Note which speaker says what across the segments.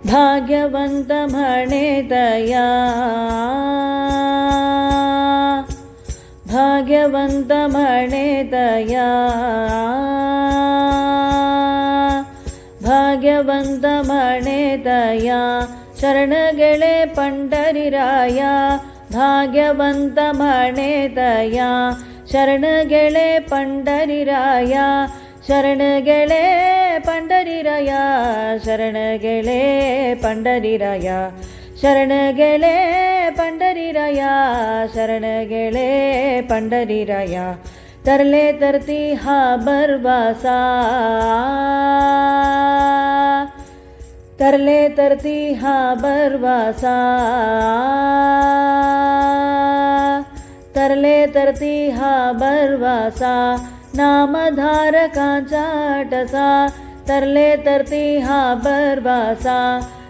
Speaker 1: ಭಾಗ್ಯವಂತ ಮಣೆದಯ ಭಾಗ್ಯವಂತ ಮಣೆದಯ ಭಾಗ್ಯವಂತ ಮಣೆದಯ ಶರಣಗೆಳೆ ಪಂಡರಿರಾಯ ಭಾಗ್ಯವಂತ ಮಣೆದಯ ಶರಣಗೆಳೆ ಪಂಡರಿರಾಯ ಶರಣಗೆಳೆ ಪಂಡರಿರಾಯ ಶರಣಗೆಳೆ ಪಂಡರಿರಾಯ ಶರಣಗೆಳೆ ಪಂಡರಿರಾಯ ಶರಣಗೆಳೆ ಪಂಡರಿರಾಯ तरले तरती हा बरवासा तरले तरती हा बरवासा तरले तरती हा बरवासा नामधारकांचा टसा तरले तरती हा बरवासा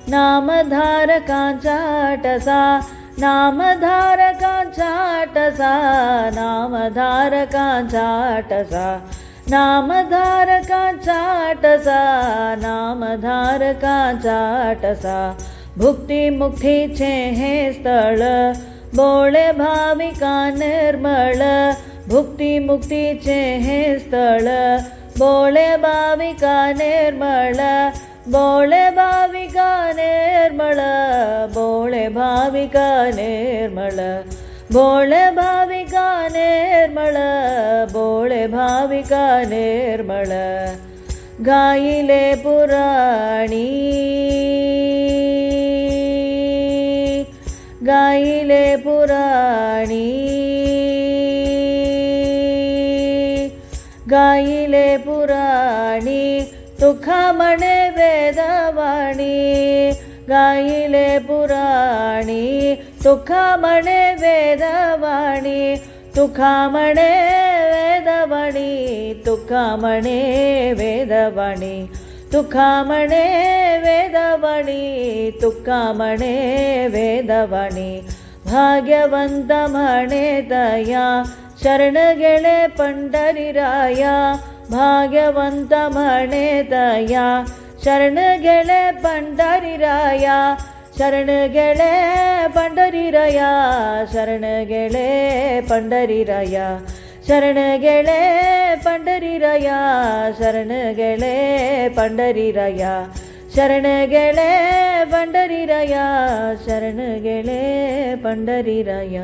Speaker 1: नामधारकांचा टसा नामधारकांचा टसा नामधारकांचा टसा नामधारकांचा टसा नामधारकांचा टसा भुक्ती मुक्तीचे हे स्थळ बोळे भाविका निर्मळ भुक्ती मुक्तीचे हे स्थळ बोळे भाविका निर्मळ बोळे भाविका निर्मळ बोळे भाविका निर्मळ बोळे भाविका निर्मळ बोळे भाविका निर्मळ गायिले पुराणी गायिले पुराणी गायिले पुराणी तुका म्हणे वेदवाणी गायिले पुराणी तुका म्हणे वेदवाणी तुका म्हणे वेदवाणी तुका म्हणे वेदवाणी तुका म्हणे वेदवाणी तुका म्हणे वेदवाणी भाग्यವಂತ ಮಣೆದಯ ಶರಣಗೆಳೆ ಪಂಡರಿರಾಯ ಭಾಗ್ಯವಂತ ಮಣೆದಯ ಶರಣಗೆಳೆ ಪಂಡರಿರಾಯ ಶರಣಗೆಳೆ ಪಂಡರಿರಾಯ ಶರಣಗೆಳೆ ಪಂಡರಿರಾಯ ಶರಣಗೆಳೆ ಪಂಡರಿರಾಯ ಶರಣಗೆಳೆ ಪಂಡರಿರಾಯ ಶರಣಗೆಳೆ ಪಂಡರಿರಾಯ ಶರಣಗೆಳೆ ಪಂಡರಿರಾಯ